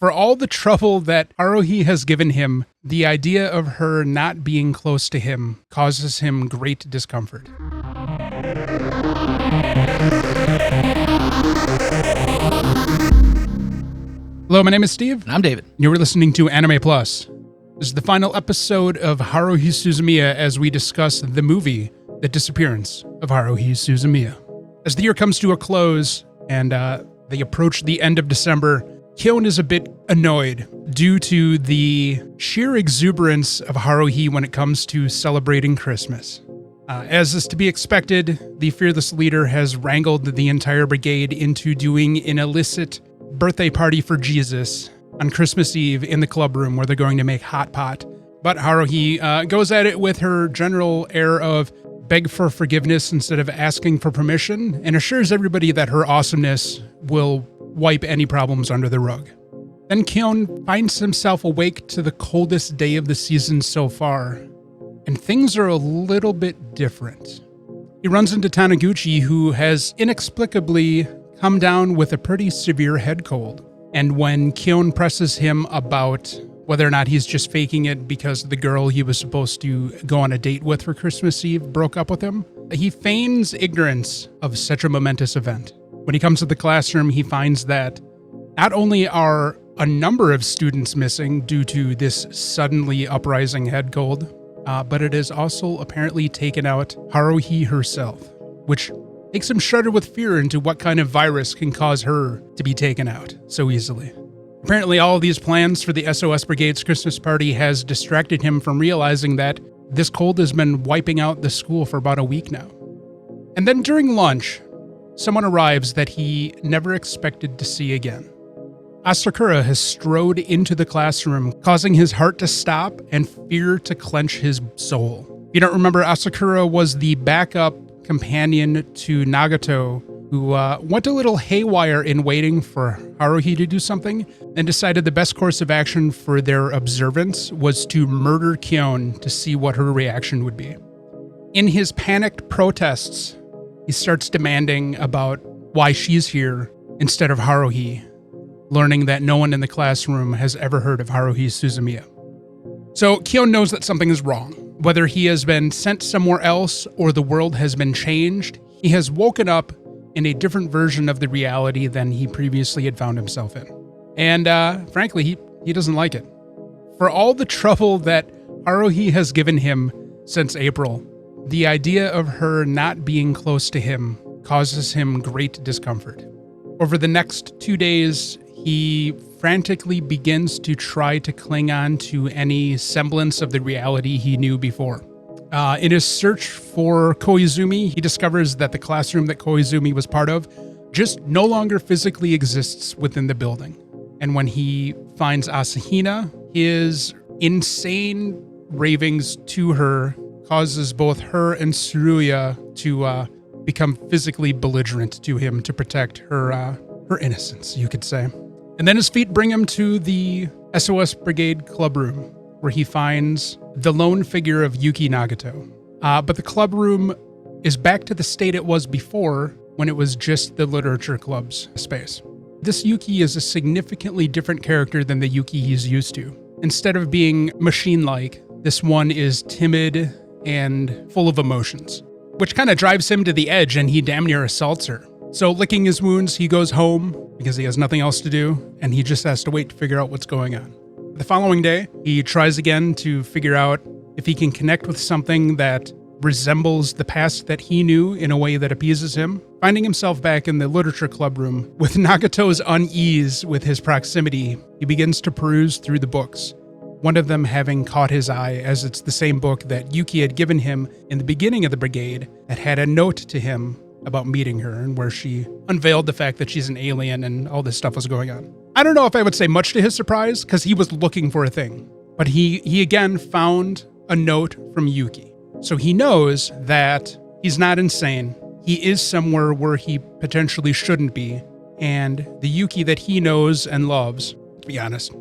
For all the trouble that Haruhi has given him, the idea of her not being close to him causes him great discomfort. Hello, my name is Steve. And I'm David. And you're listening to Anime Plus. This is the final episode of Haruhi-Suzumiya as we discuss the movie, The Disappearance of Haruhi-Suzumiya. As the year comes to a close and they approach the end of December, Kyon is a bit annoyed due to the sheer exuberance of Haruhi when it comes to celebrating Christmas. As is to be expected, the fearless leader has wrangled the entire brigade into doing an illicit birthday party for Jesus on Christmas Eve in the club room where they're going to make hot pot. But Haruhi goes at it with her general air of beg for forgiveness instead of asking for permission, and assures everybody that her awesomeness will wipe any problems under the rug. Then Kyon finds himself awake to the coldest day of the season so far, and things are a little bit different. He runs into Taniguchi, who has inexplicably come down with a pretty severe head cold. And when Kyon presses him about whether or not he's just faking it because the girl he was supposed to go on a date with for Christmas Eve broke up with him, he feigns ignorance of such a momentous event. When he comes to the classroom, he finds that not only are a number of students missing due to this suddenly uprising head cold, but it has also apparently taken out Haruhi herself, which makes him shudder with fear into what kind of virus can cause her to be taken out so easily. Apparently all of these plans for the SOS Brigade's Christmas party has distracted him from realizing that this cold has been wiping out the school for about a week now. And then during lunch, someone arrives that he never expected to see again. Asakura has strode into the classroom, causing his heart to stop and fear to clench his soul. If you don't remember, Asakura was the backup companion to Nagato, who went a little haywire in waiting for Haruhi to do something and decided the best course of action for their observance was to murder Kyon to see what her reaction would be. In his panicked protests, he starts demanding about why she's here instead of Haruhi, learning that no one in the classroom has ever heard of Haruhi-Suzumiya. So Kyon knows that something is wrong. Whether he has been sent somewhere else or the world has been changed, he has woken up in a different version of the reality than he previously had found himself in. And frankly, he doesn't like it. For all the trouble that Haruhi has given him since April, the idea of her not being close to him causes him great discomfort. Over the next 2 days, he frantically begins to try to cling on to any semblance of the reality he knew before. In his search for Koizumi, he discovers that the classroom that Koizumi was part of just no longer physically exists within the building. And when he finds Asahina, his insane ravings to her causes both her and Tsuruya to become physically belligerent to him to protect her innocence, you could say. And then his feet bring him to the SOS Brigade club room, where he finds the lone figure of Yuki Nagato. But the club room is back to the state it was before, when it was just the literature club's space. This Yuki is a significantly different character than the Yuki he's used to. Instead of being machine-like, this one is timid and full of emotions, which kind of drives him to the edge, and he damn near assaults her. So licking his wounds, he goes home because he has nothing else to do, and he just has to wait to figure out what's going on. The following day, he tries again to figure out if he can connect with something that resembles the past that he knew in a way that appeases him. Finding himself back in the literature club room, with Nagato's unease with his proximity, he begins to peruse through the books, one of them having caught his eye as it's the same book that Yuki had given him in the beginning of the brigade that had a note to him about meeting her, and where she unveiled the fact that she's an alien and all this stuff was going on. I don't know if I would say much to his surprise, because he was looking for a thing. But he again found a note from Yuki. So he knows that he's not insane. He is somewhere where he potentially shouldn't be. And the Yuki that he knows and loves, to be honest,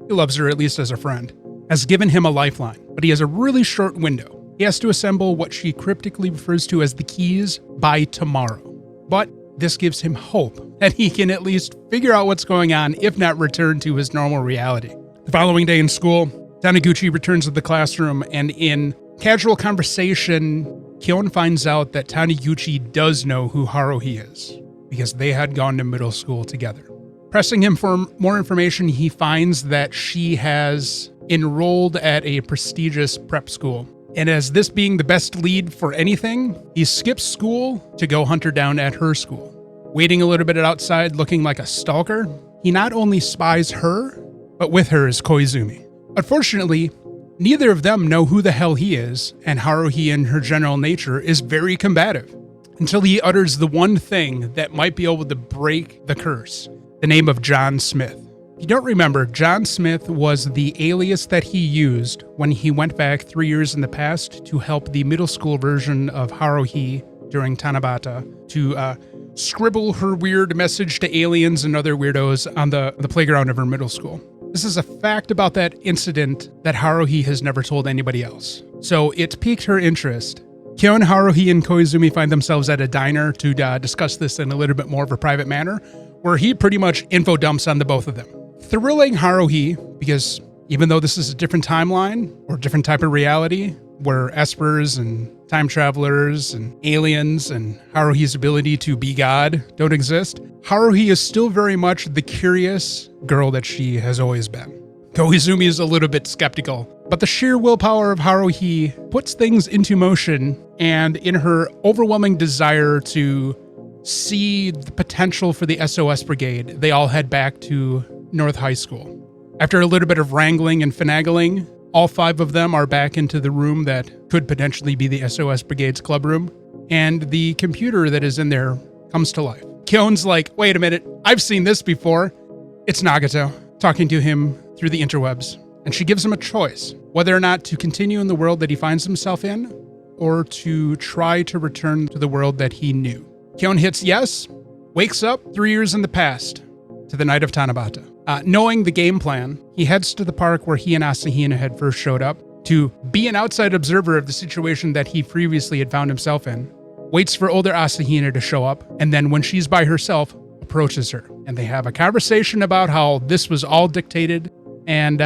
he loves her at least as a friend, has given him a lifeline. But he has a really short window. He has to assemble what she cryptically refers to as the keys by tomorrow. But this gives him hope that he can at least figure out what's going on, if not return to his normal reality. The following day in school, Taniguchi returns to the classroom, and in casual conversation, Kyon finds out that Taniguchi does know who Haruhi is, because they had gone to middle school together. Pressing him for more information, he finds that she has enrolled at a prestigious prep school. And as this being the best lead for anything, he skips school to go hunt her down at her school. Waiting a little bit outside, looking like a stalker, he not only spies her, but with her is Koizumi. Unfortunately, neither of them know who the hell he is, and Haruhi in her general nature is very combative, until he utters the one thing that might be able to break the curse, the name of John Smith. If you don't remember, John Smith was the alias that he used when he went back 3 years in the past to help the middle school version of Haruhi during Tanabata to scribble her weird message to aliens and other weirdos on the playground of her middle school. This is a fact about that incident that Haruhi has never told anybody else, so it piqued her interest. Kyon, Haruhi, and Koizumi find themselves at a diner to discuss this in a little bit more of a private manner, where he pretty much info dumps on the both of them. Thrilling Haruhi, because even though this is a different timeline or different type of reality, where espers and time travelers and aliens and Haruhi's ability to be God don't exist, Haruhi is still very much the curious girl that she has always been. Koizumi is a little bit skeptical, but the sheer willpower of Haruhi puts things into motion, and in her overwhelming desire to see the potential for the SOS Brigade, they all head back to North High School. After a little bit of wrangling and finagling, all 5 of them are back into the room that could potentially be the SOS Brigade's club room, and the computer that is in there comes to life. Kyon's like, wait a minute, I've seen this before. It's Nagato talking to him through the interwebs, and she gives him a choice, whether or not to continue in the world that he finds himself in, or to try to return to the world that he knew. Kyon hits yes, wakes up 3 years in the past, to the night of Tanabata. Knowing the game plan, he heads to the park where he and Asahina had first showed up to be an outside observer of the situation that he previously had found himself in, waits for older Asahina to show up, and then when she's by herself, approaches her. And they have a conversation about how this was all dictated and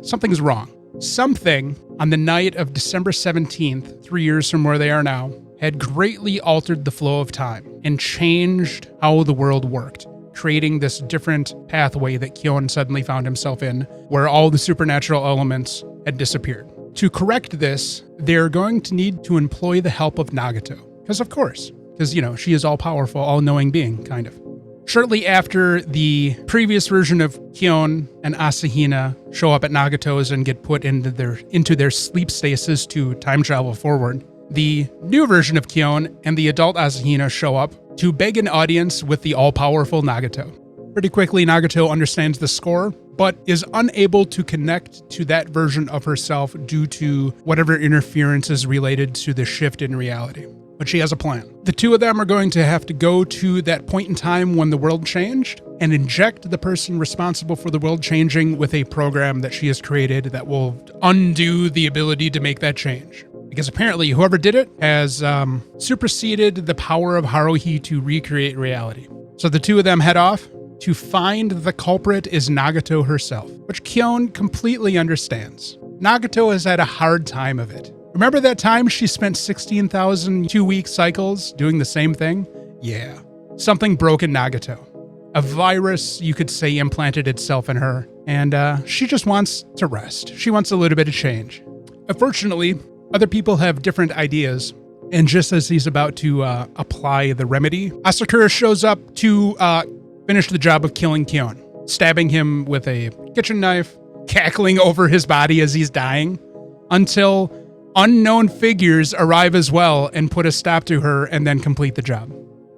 something's wrong. Something on the night of December 17th, 3 years from where they are now, had greatly altered the flow of time and changed how the world worked, creating this different pathway that Kyon suddenly found himself in, where all the supernatural elements had disappeared. To correct this, they're going to need to employ the help of Nagato. Because, she is all-powerful, all-knowing being, kind of. Shortly after the previous version of Kyon and Asahina show up at Nagato's and get put into their sleep stasis to time travel forward, the new version of Kyon and the adult Asahina show up to beg an audience with the all-powerful Nagato. Pretty quickly, Nagato understands the score, but is unable to connect to that version of herself due to whatever interference is related to the shift in reality. But she has a plan. The two of them are going to have to go to that point in time when the world changed and inject the person responsible for the world changing with a program that she has created that will undo the ability to make that change. Because apparently whoever did it has superseded the power of Haruhi to recreate reality. So the two of them head off. To find the culprit is Nagato herself, which Kyon completely understands. Nagato has had a hard time of it. Remember that time she spent 16,000 2-week cycles doing the same thing? Yeah. Something broke in Nagato. A virus, you could say, implanted itself in her, and she just wants to rest. She wants a little bit of change. Unfortunately, other people have different ideas, and just as he's about to apply the remedy, Asakura shows up to finish the job of killing Kyon, stabbing him with a kitchen knife, cackling over his body as he's dying, until unknown figures arrive as well and put a stop to her and then complete the job.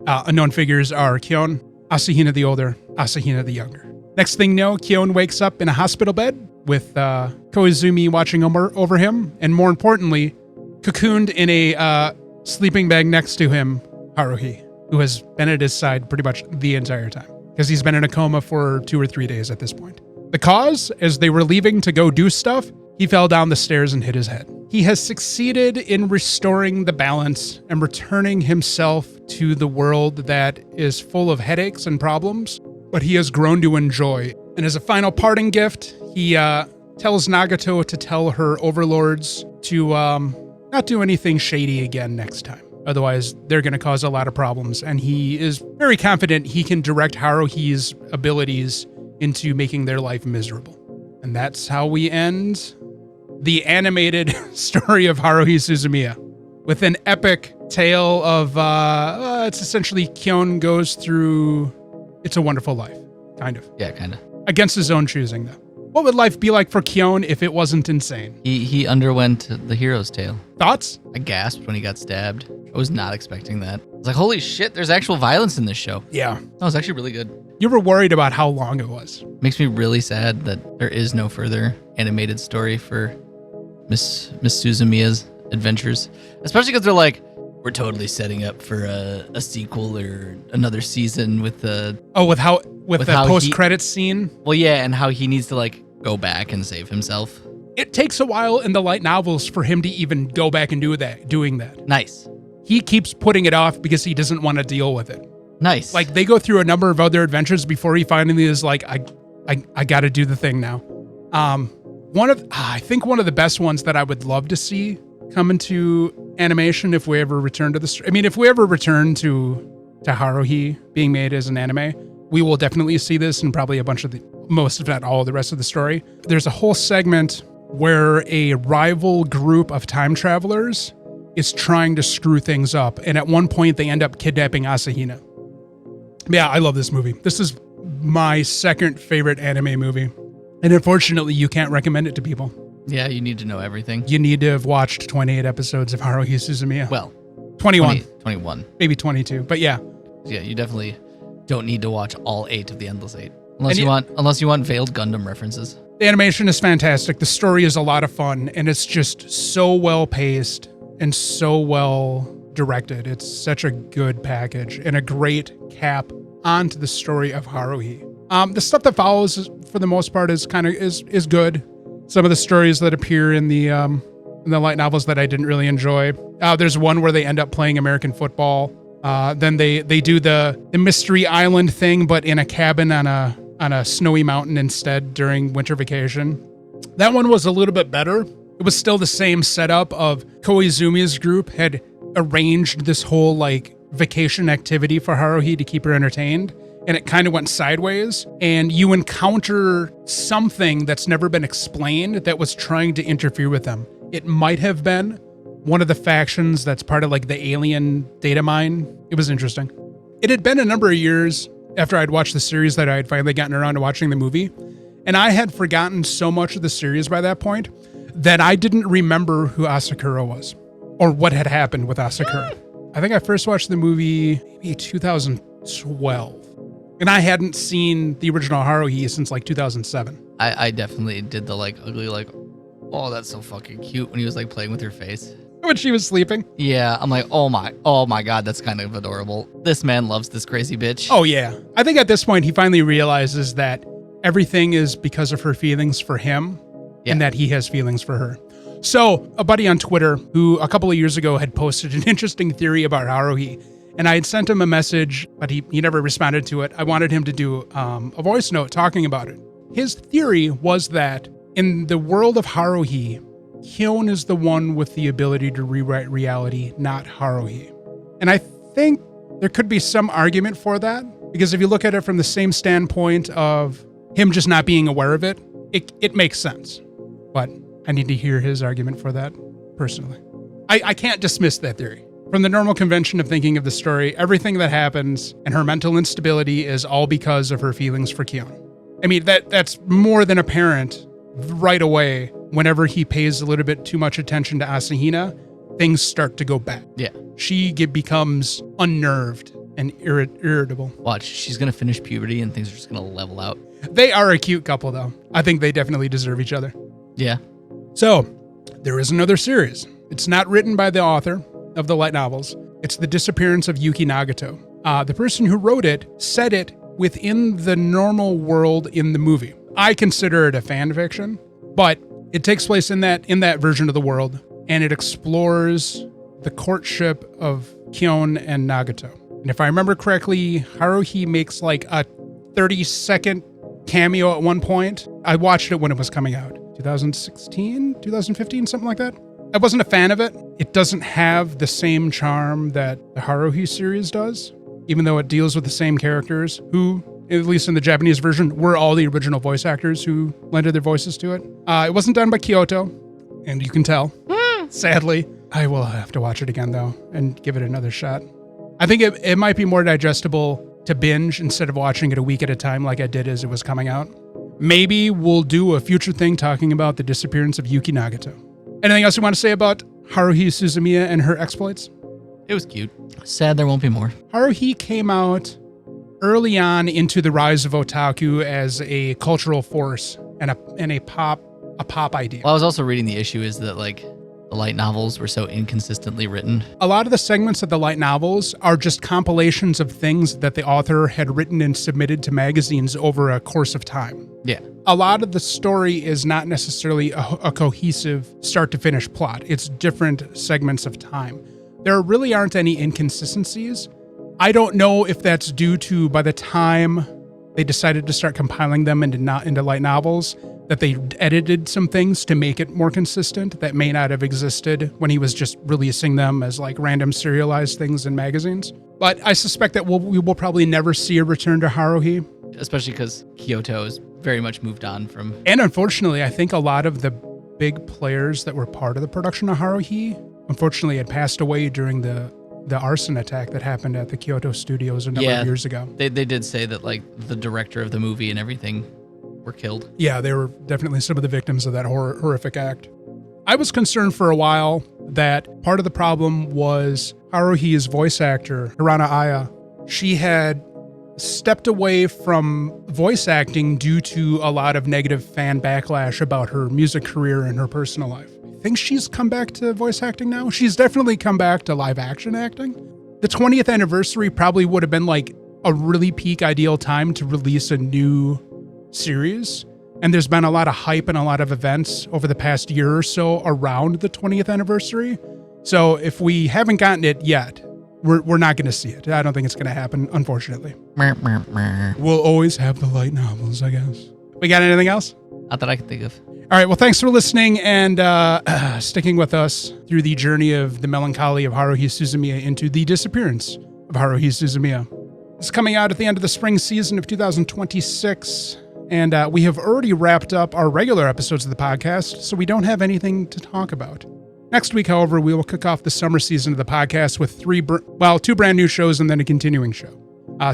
Unknown figures are Kyon, Asahina the older, Asahina the younger. Next thing you know, Kyon wakes up in a hospital bed with Koizumi watching over him, and more importantly, cocooned in a sleeping bag next to him, Haruhi, who has been at his side pretty much the entire time, because he's been in a coma for 2 or 3 days at this point. The cause, as they were leaving to go do stuff, he fell down the stairs and hit his head. He has succeeded in restoring the balance and returning himself to the world that is full of headaches and problems, but he has grown to enjoy. And as a final parting gift, he tells Nagato to tell her overlords to not do anything shady again next time. Otherwise, they're going to cause a lot of problems. And he is very confident he can direct Haruhi's abilities into making their life miserable. And that's how we end the animated story of Haruhi Suzumiya, with an epic tale of, it's essentially Kyon goes through It's a Wonderful Life, kind of. Yeah, kind of. Against his own choosing, though. What would life be like for Kyon if it wasn't insane? He underwent the hero's tale. Thoughts? I gasped when he got stabbed. I was not expecting that. I was like, holy shit, there's actual violence in this show. Yeah. That was actually really good. You were worried about how long it was. Makes me really sad that there is no further animated story for Miss Suzumiya's adventures. Especially because they're like, we're totally setting up for a sequel or another season with the... Oh, with the post-credits scene? Well, yeah, and how he needs to like go back and save himself. It takes a while in the light novels for him to even go back and doing that. Nice. He keeps putting it off because he doesn't want to deal with it. Nice. Like, they go through a number of other adventures before he finally is like, I got to do the thing now. I think one of the best ones that I would love to see come into animation if we ever return to if we ever return to Haruhi being made as an anime, we will definitely see this in probably a bunch of most, if not all, of the rest of the story. There's a whole segment where a rival group of time travelers is trying to screw things up, and at one point they end up kidnapping Asahina. Yeah, I love this movie. This is my second favorite anime movie, and unfortunately, you can't recommend it to people. Yeah, you need to know everything. You need to have watched 28 episodes of Haruhi Suzumiya. Well, 21. 21. Maybe 22, but yeah. Yeah, you definitely don't need to watch all 8 of the Endless 8. Unless you want veiled Gundam references. The animation is fantastic. The story is a lot of fun, and it's just so well paced and so well directed. It's such a good package and a great cap onto the story of Haruhi. The stuff that follows, for the most part, is good. Some of the stories that appear in the light novels that I didn't really enjoy. There's one where they end up playing American football. Then they do the Mystery Island thing, but in a cabin on a snowy mountain instead during winter vacation. That one was a little bit better. It was still the same setup of Koizumi's group had arranged this whole like vacation activity for Haruhi to keep her entertained, and it kind of went sideways, and you encounter something that's never been explained that was trying to interfere with them. It might have been one of the factions that's part of like the alien data mine. It was interesting. It had been a number of years after I'd watched the series that I had finally gotten around to watching the movie, and I had forgotten so much of the series by that point that I didn't remember who Asakura was or what had happened with Asakura. I think I first watched the movie maybe 2012. And I hadn't seen the original Haruhi since like 2007. I definitely did the like ugly like, oh, that's so fucking cute when he was like playing with her face. When she was sleeping? Yeah, I'm like, oh my god, that's kind of adorable. This man loves this crazy bitch. Oh yeah. I think at this point he finally realizes that everything is because of her feelings for him and that he has feelings for her. So a buddy on Twitter who a couple of years ago had posted an interesting theory about Haruhi, and I had sent him a message, but he never responded to it. I wanted him to do a voice note talking about it. His theory was that in the world of Haruhi, Kyon is the one with the ability to rewrite reality, not Haruhi. And I think there could be some argument for that, because if you look at it from the same standpoint of him just not being aware of it, it makes sense. But I need to hear his argument for that personally. I can't dismiss that theory. From the normal convention of thinking of the story, everything that happens and her mental instability is all because of her feelings for Kyon. I mean, that's more than apparent right away. Whenever he pays a little bit too much attention to Asahina, things start to go bad. Yeah. She becomes unnerved and irritable. Watch, she's going to finish puberty and things are just going to level out. They are a cute couple, though. I think they definitely deserve each other. Yeah. So, there is another series. It's not written by the author of the light novels. It's The Disappearance of Yuki Nagato. The person who wrote it said it within the normal world in the movie. I consider it a fan fiction, but it takes place in that version of the world. and it explores the courtship of Kyon and Nagato. And if I remember correctly, Haruhi makes like a 30-second cameo at one point. I watched it when it was coming out. 2016, 2015, something like that. I wasn't a fan of it. It doesn't have the same charm that the Haruhi series does, even though it deals with the same characters who, at least in the Japanese version, were all the original voice actors who lended their voices to it. It wasn't done by Kyoto, and you can tell, sadly. I will have to watch it again, though, and give it another shot. I think it might be more digestible to binge instead of watching it a week at a time like I did as it was coming out. Maybe we'll do a future thing talking about the disappearance of Yuki Nagato. Anything else you want to say about Haruhi Suzumiya and her exploits? It was cute. Sad there won't be more. Haruhi came out early on into the rise of otaku as a cultural force and a pop idea. Well, I was also reading the issue is that like the light novels were so inconsistently written. A lot of the segments of the light novels are just compilations of things that the author had written and submitted to magazines over a course of time. Yeah. A lot of the story is not necessarily a cohesive start to finish plot. It's different segments of time. There really aren't any inconsistencies. I don't know if that's due to by the time they decided to start compiling them into light novels, that they edited some things to make it more consistent that may not have existed when he was just releasing them as like random serialized things in magazines. But I suspect that we will probably never see a return to Haruhi. Especially because Kyoto has very much moved on from... And unfortunately, I think a lot of the big players that were part of the production of Haruhi, unfortunately, had passed away during the arson attack that happened at the Kyoto studios a number of years ago. They did say that like the director of the movie and everything were killed. Yeah, they were definitely some of the victims of that horrific act. I was concerned for a while that part of the problem was Haruhi's voice actor, Hirana Aya. She had stepped away from voice acting due to a lot of negative fan backlash about her music career and her personal life. I think she's come back to voice acting now. She's definitely come back to live action acting. The 20th anniversary probably would have been like a really peak ideal time to release a new series. And there's been a lot of hype and a lot of events over the past year or so around the 20th anniversary. So if we haven't gotten it yet, we're not going to see it. I don't think it's going to happen, unfortunately. We'll always have the light novels, I guess. We got anything else? Not that I can think of. All right. Well, thanks for listening and sticking with us through the journey of the melancholy of Haruhi Suzumiya into the disappearance of Haruhi Suzumiya. It's coming out at the end of the spring season of 2026. And we have already wrapped up our regular episodes of the podcast, so we don't have anything to talk about. Next week, however, we will kick off the summer season of the podcast with two brand new shows and then a continuing show.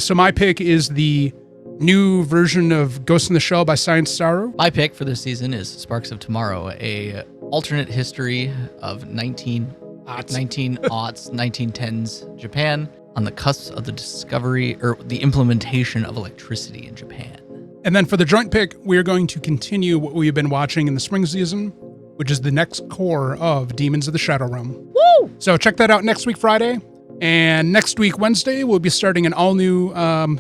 So my pick is the new version of Ghost in the Shell by Science Saru. My pick for this season is Sparks of Tomorrow, a alternate history of 1910s Japan on the cusp of the discovery or the implementation of electricity in Japan. And then for the joint pick, we are going to continue what we've been watching in the spring season, which is the next core of Demons of the Shadow Realm. Woo! So check that out next week, Friday. And next week, Wednesday, we'll be starting an all-new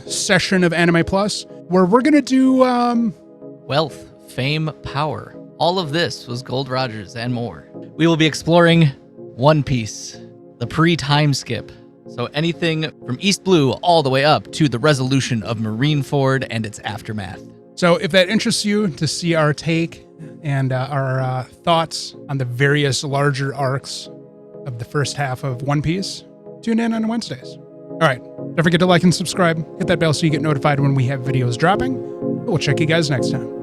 session of Anime Plus, where we're going to do... Wealth, fame, power. All of this was Gold Rogers and more. We will be exploring One Piece, the pre-time skip. So anything from East Blue all the way up to the resolution of Marineford and its aftermath. So if that interests you to see our take and our thoughts on the various larger arcs of the first half of One Piece, tune in on Wednesdays. All right. Don't forget to like and subscribe. Hit that bell so you get notified when we have videos dropping. We'll check you guys next time.